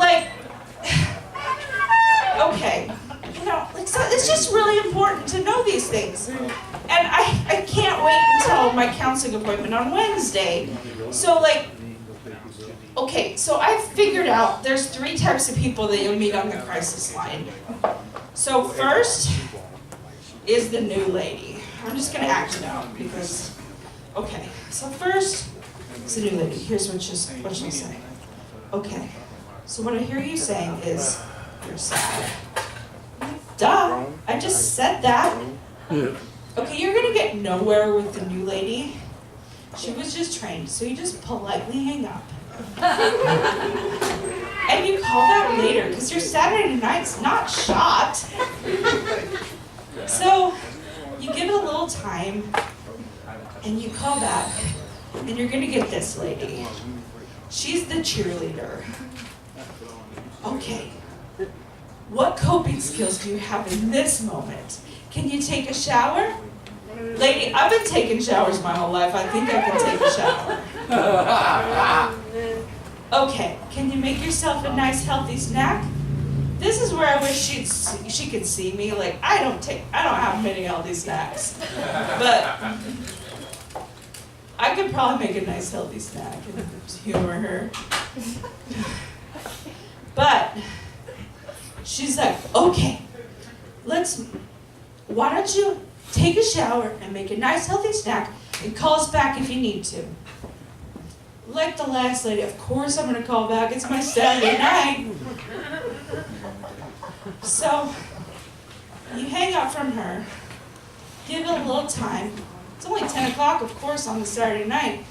like, okay, you know, like, so it's just really important to know these things. And I can't wait until my counseling appointment on Wednesday. So like, okay, so I've figured out there's 3 types of people that you'll meet on the crisis line. So first is the new lady. I'm just gonna act it out because, okay, so first is the new lady. Here's what she'll say. Okay, so what I hear you saying is, you're sad. Duh, I just said that. Okay, you're gonna get nowhere with the new lady. She was just trained, so you just politely hang up. And you call back later, because your Saturday night's not shot. So, you give it a little time, and you call back, and you're gonna get this lady. She's the cheerleader. Okay, what coping skills do you have in this moment? Can you take a shower? Lady, I've been taking showers my whole life. I think I can take a shower. Okay, can you make yourself a nice healthy snack? This is where I wish she could see me. Like, I don't have many healthy snacks. But I could probably make a nice healthy snack and humor her. But she's like, okay, why don't you take a shower and make a nice healthy snack and call us back if you need to. Like the last lady, of course I'm gonna call back, it's my Saturday night. So, you hang up from her, give it a little time. It's only 10 o'clock, of course, on the Saturday night.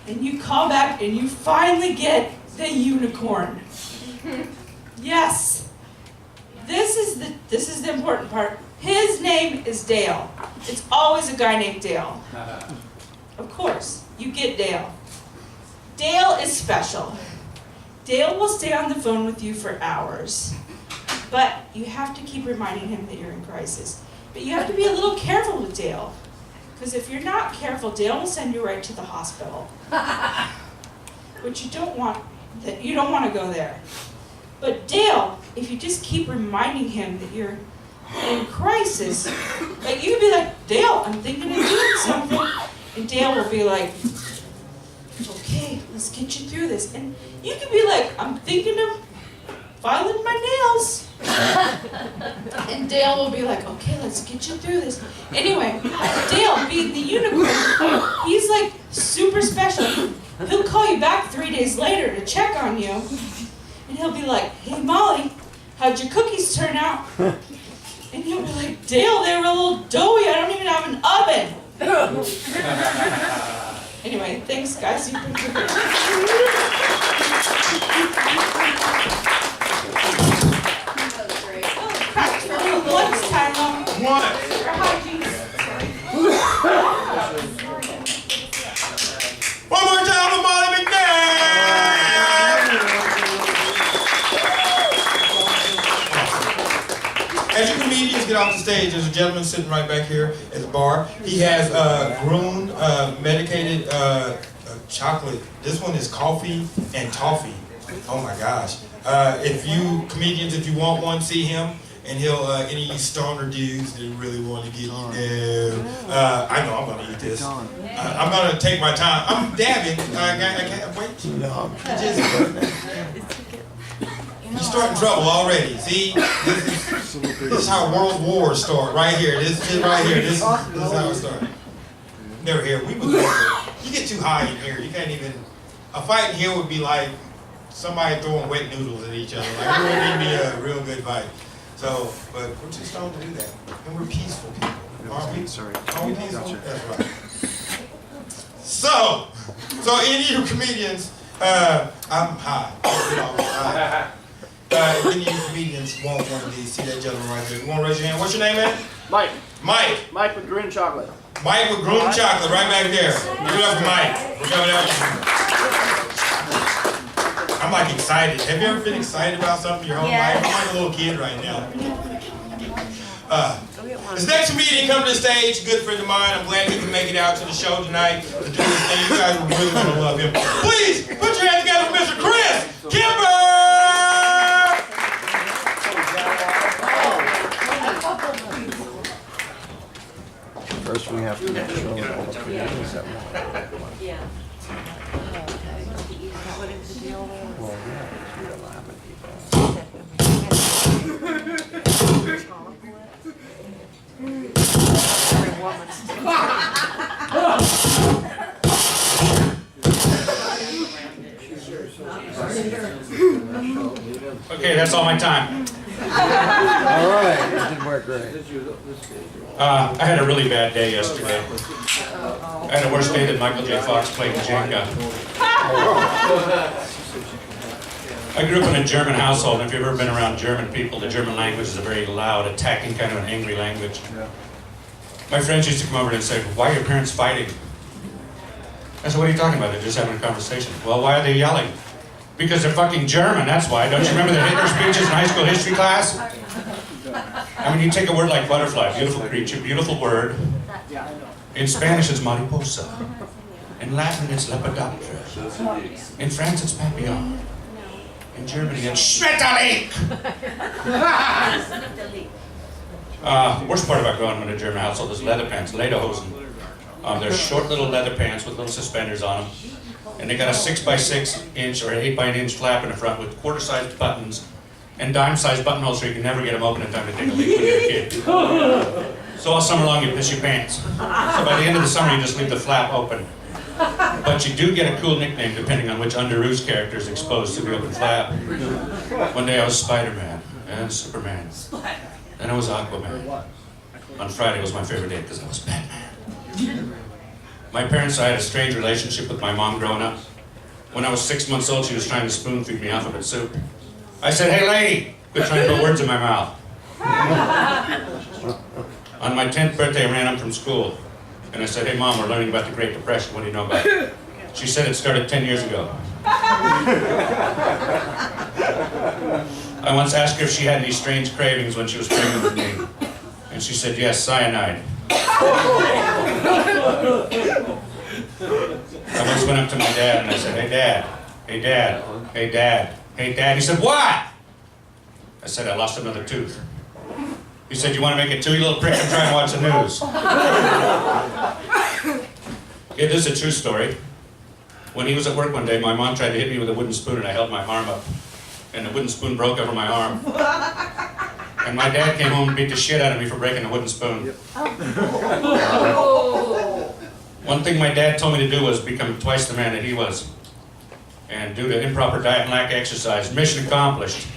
And you call back and you finally get the unicorn. Yes. This is the important part. His name is Dale. It's always a guy named Dale. Of course, you get Dale. Dale is special. Dale will stay on the phone with you for hours. But you have to keep reminding him that you're in crisis. But you have to be a little careful with Dale. Because if you're not careful, Dale will send you right to the hospital. Which you don't want to go there. But Dale, if you just keep reminding him that you're in crisis, like you can be like, Dale, I'm thinking of doing something. And Dale will be like, okay, let's get you through this. And you can be like, I'm thinking of filing my nails. And Dale will be like, okay, let's get you through this. Anyway, Dale, being the unicorn, he's like super special. He'll call you back 3 days later to check on you. And he'll be like, hey Molly, how'd your cookies turn out? And you'll be like, Dale, they were a little doughy, I don't even have an oven. Anyway, thanks guys, you've been great. Lunchtime. What? For hygiene. One more time for Molly McNabb! As you comedians get off the stage, there's a gentleman sitting right back here at the bar. He has grown medicated chocolate. This one is coffee and toffee. Oh my gosh. If you comedians, if you want one, see him. And he'll, any of you stoner dudes that really want to get you down. I know I'm going to eat this. I'm going to take my time. I'm dabbing. I can't wait. You're starting trouble already. See? This is how world wars start. Right here. This right here. This is how it starts. Never here. We would you get too high in here. You can't even. A fight in here would be like somebody throwing wet noodles at each other. Like, it wouldn't be a real good fight. So, but we're too stoned to do that. And we're peaceful people. Aren't we? Sorry. Are we peaceful? Gotcha. That's right. So any of you comedians, I'm high. If any of you comedians want one of these, see that gentleman right there. You want to raise your hand? What's your name, man? Mike. Mike. Mike with green chocolate. Mike with green chocolate, right back there. Give it up for Mike. We're coming out. I'm like excited. Have you ever been excited about something your whole life? I'm like a little kid right now. This next comedian come to the stage, a good friend of mine. I'm glad he can make it out to the show tonight to do this thing. You guys are really going to love him. Please, put your hands together for Mr. Chris. Okay, that's all my time. All right, that didn't work great. I had a really bad day yesterday. I had a worse day than Michael J. Fox playing Jenga. I grew up in a German household, and if you've ever been around German people, the German language is a very loud, attacking, kind of an angry language. My friends used to come over and say, "Why are your parents fighting?" I said, "What are you talking about? They're just having a conversation." "Well, why are they yelling?" "Because they're fucking German, that's why. Don't you remember the Hitler speeches in high school history class?" I mean, you take a word like butterfly, beautiful creature, beautiful word. In Spanish, it's mariposa. In Latin, it's lepidoptera. In France, it's papillon. In Germany, it's Schmetterling. Worst part about growing up in a German household is leather pants, lederhosen. They're short little leather pants with little suspenders on them. And they got a 6x6 inch or an 8x8 flap in the front with quarter-sized buttons and dime-sized buttonholes so you can never get them open in time to take a leak when you're a kid. So all summer long you piss your pants. So by the end of the summer you just leave the flap open. But you do get a cool nickname depending on which Underoos character is exposed to the open flap. One day I was Spider-Man and Superman. Then I was Aquaman. On Friday was my favorite day because I was Batman. My parents and I had a strange relationship with my mom growing up. When I was 6 months old, she was trying to spoon feed me alphabet soup. I said, "Hey lady, quit trying to put words in my mouth." On my 10th birthday, I ran home from school. And I said, "Hey Mom, we're learning about the Great Depression. What do you know about it?" She said it started 10 years ago. I once asked her if she had any strange cravings when she was pregnant with me. And she said, "Yes, cyanide." I once went up to my dad and I said, "Hey Dad, hey Dad, hey Dad, hey Dad." He said, "What?" I said, "I lost another tooth." He said, "You want to make it too, you little prick? I'm trying to watch the news." Okay, this is a true story. When he was at work one day, my mom tried to hit me with a wooden spoon and I held my arm up. And the wooden spoon broke over my arm. And my dad came home and beat the shit out of me for breaking the wooden spoon. One thing my dad told me to do was become twice the man that he was. And due to improper diet and lack of exercise, mission accomplished.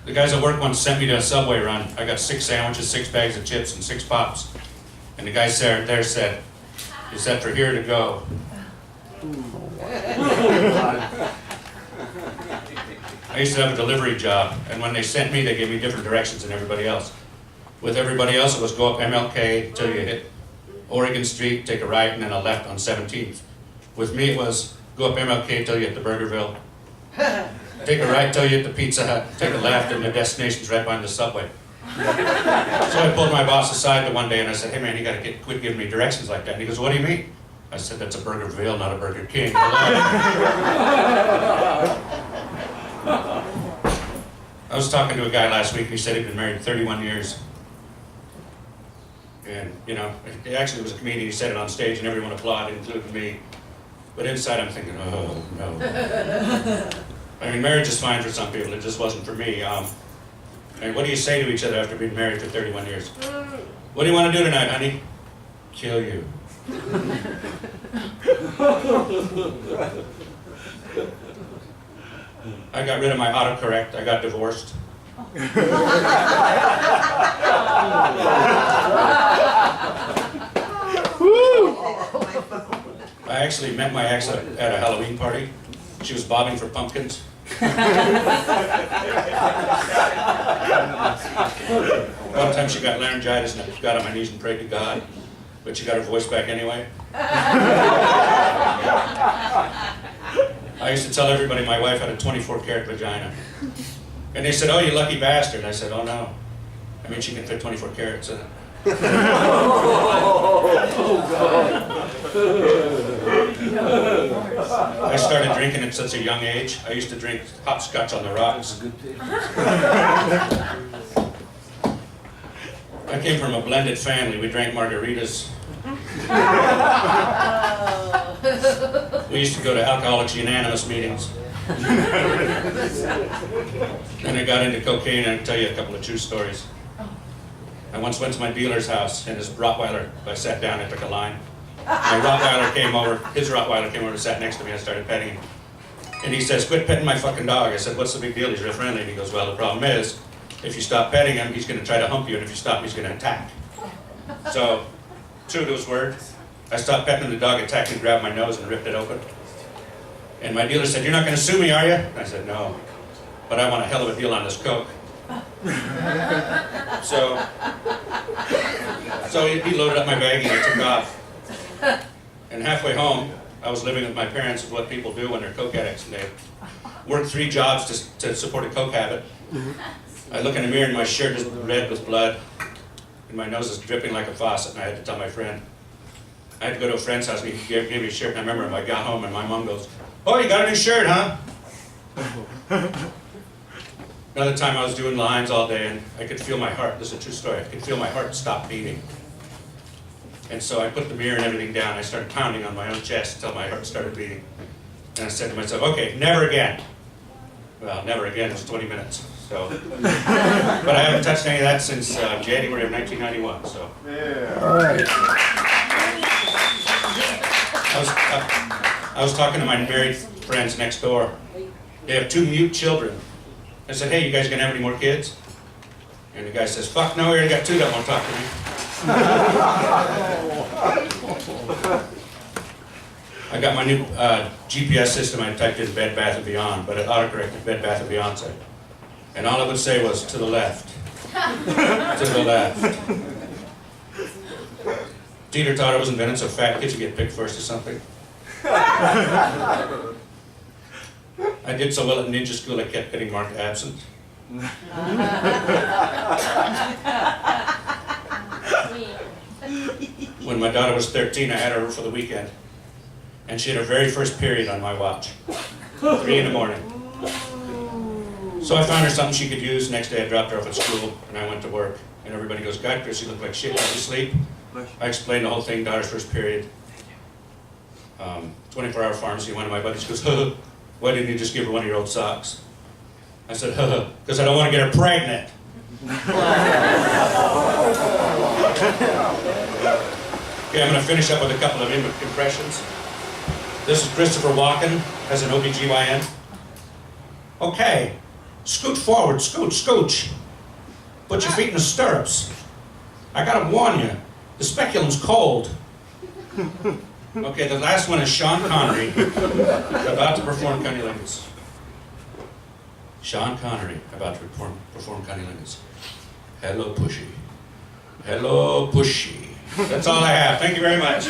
The guys at work once sent me to a Subway run. I got 6 sandwiches, 6 bags of chips, and 6 pops. And the guy there said, "Is that for here to go?" I used to have a delivery job, and when they sent me, they gave me different directions than everybody else. With everybody else, it was go up MLK till you hit Oregon Street, take a right, and then a left on 17th. With me, it was go up MLK till you hit the Burgerville, take a right till you hit the Pizza Hut, take a left, and the destination's right behind the Subway. So I pulled my boss aside the one day and I said, "Hey man, you gotta quit giving me directions like that." And he goes, "What do you mean?" I said, "That's a Burgerville, not a Burger King." I was talking to a guy last week and he said he'd been married 31 years. And, you know, actually it was a comedian, he said it on stage and everyone applauded, including me. But inside I'm thinking, oh no. I mean, marriage is fine for some people, it just wasn't for me. And what do you say to each other after being married for 31 years? "What do you want to do tonight, honey?" "Kill you." I got rid of my autocorrect, I got divorced. I actually met my ex at a Halloween party. She was bobbing for pumpkins. One time she got laryngitis and I got on my knees and prayed to God, but she got her voice back anyway. I used to tell everybody my wife had a 24-karat vagina. And they said, "Oh, you lucky bastard." I said, "Oh no. I mean, she can fit 24 carats in it." I started drinking at such a young age. I used to drink hopscotch on the rocks. I came from a blended family. We drank margaritas. We used to go to Alcoholics Unanimous meetings. And I got into cocaine, and I can tell you a couple of true stories. I once went to my dealer's house, and his Rottweiler, I sat down, I took a line. My Rottweiler came over, his Rottweiler came over and sat next to me. I started petting him. And he says, quit petting my fucking dog. I said, what's the big deal? He's real friendly. And he goes, well, the problem is, if you stop petting him, he's going to try to hump you, and if you stop, he's going to attack. So, true to his word, I stopped petting the dog, attacked and grabbed my nose and ripped it open. And my dealer said, you're not going to sue me, are you? And I said, no, but I want a hell of a deal on this coke. So he loaded up my bag and I took off. And halfway home, I was living with my parents, with what people do when they're coke addicts, and they work 3 jobs to support a coke habit. I look in the mirror and my shirt is red with blood, and my nose is dripping like a faucet, and I had to tell my friend. I had to go to a friend's house and he gave me a shirt, and I remember I got home and my mom goes, oh, you got a new shirt, huh? Another time I was doing lines all day and I could feel my heart, this is a true story, I could feel my heart stop beating. And so I put the mirror and everything down, I started pounding on my own chest until my heart started beating. And I said to myself, okay, never again. Well, never again, it was 20 minutes. So, but I haven't touched any of that since January of 1991, so. Yeah. All right. I was talking to my married friends next door. They have 2 mute children. I said, hey, you guys gonna have any more kids? And the guy says, fuck no, we already got 2 that won't talk to me. I got my new GPS system. I typed in Bed Bath & Beyond, but it autocorrected Bed Bath & Beyonce. And all it would say was, to the left. To the left. Teeter totter was invented so fat kids would get picked first or something. I did so well at ninja school I kept getting marked absent. When my daughter was 13, I had her over for the weekend. And she had her very first period on my watch. 3 in the morning. So I found her something she could use. Next day I dropped her off at school and I went to work. And everybody goes, God, Chris, you look like shit. Did you sleep? I explained the whole thing, daughter's first period. 24-hour pharmacy, one of my buddies goes, why didn't you just give her one of your old socks? I said, because I don't want to get her pregnant. Okay, I'm going to finish up with a couple of impressions. This is Christopher Walken as an OBGYN. Okay, scoot forward, scooch. Put your feet in the stirrups. I gotta warn you, the speculum's cold. Okay, the last one is Sean Connery, about to perform cunnilingus. Sean Connery, about to perform cunnilingus. Hello, Pushy. Hello, Pushy. That's all I have. Thank you very much.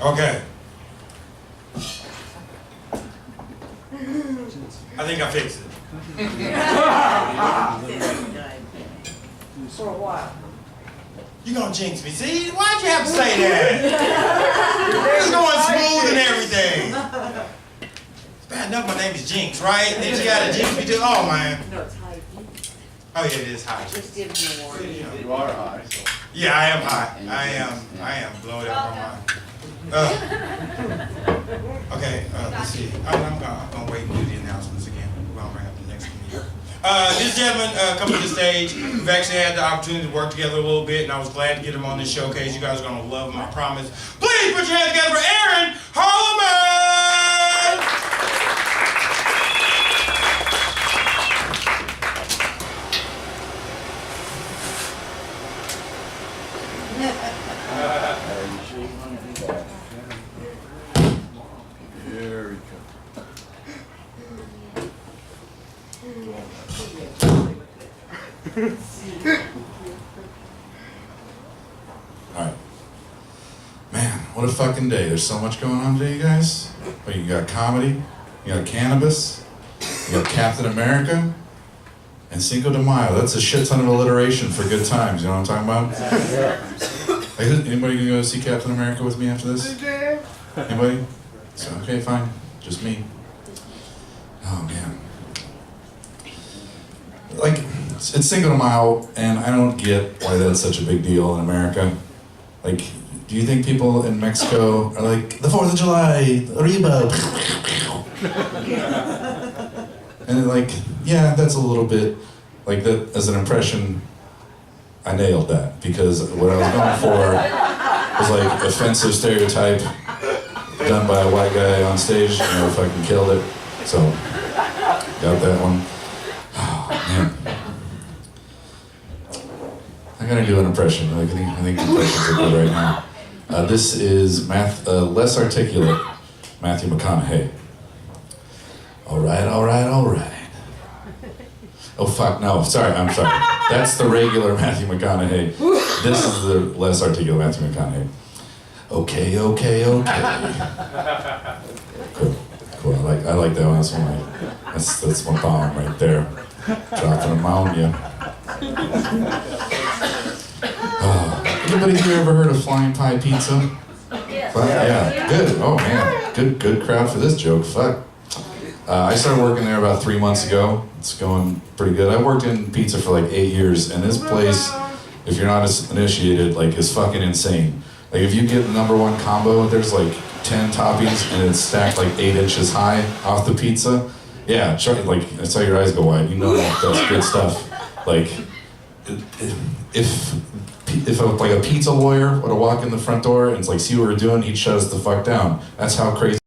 Okay. I think I fixed it. For a while. You're gonna jinx me. See? Why'd you have to say that? It's going smooth and everything. It's bad enough my name is Jinx, right? Then you gotta jinx me too. Oh, man. No, it's high. Oh, yeah, it is high. Just give me a warning. You are high. So. Yeah, I am high. I am blowing out my mind. Okay, let's see. I'm gonna wait and do the announcements again. We're gonna bring up the next meeting. This gentleman coming to the stage, we've actually had the opportunity to work together a little bit, and I was glad to get him on this showcase. You guys are gonna love him, I promise. Please put your hands together for Aaron Harleman! Here we go. Alright. Man, what a fucking day. There's so much going on today, you guys. But you got comedy, you got Cannabis, you got Captain America, and Cinco de Mayo. That's a shit ton of alliteration for good times, you know what I'm talking about? Hey, anybody gonna go see Captain America with me after this? Anybody? So, okay, fine. Just me. Oh, man. Like, it's Cinco de Mayo, and I don't get why that's such a big deal in America. Like, do you think people in Mexico are like, the 4th of July, arriba? And they're like, yeah, that's a little bit, like that, as an impression, I nailed that. Because what I was going for was like offensive stereotype done by a white guy on stage, and I fucking killed it. So, got that one. Oh, man. I gotta do an impression. I think impressions are good right now. This is less articulate Matthew McConaughey. All right. Oh fuck, no, sorry, I'm sorry. That's the regular Matthew McConaughey. This is the less articulate Matthew McConaughey. Okay. Cool. I like that one. That's my bomb right there. Dropping them on you. Anybody here ever heard of Flying Pie Pizza? Yeah, good. Oh man, good crowd for this joke. Fuck. I started working there about 3 months ago. It's going pretty good. I worked in pizza for like 8 years, and this place, if you're not initiated, like, is fucking insane. Like, if you get the #1 combo, there's like 10 toppings, and it's stacked like 8 inches high off the pizza. Yeah, like, I saw your eyes go wide. You know that's good stuff. Like, if like a pizza lawyer were to walk in the front door and it's like, see what we're doing, he'd shut us the fuck down. That's how crazy.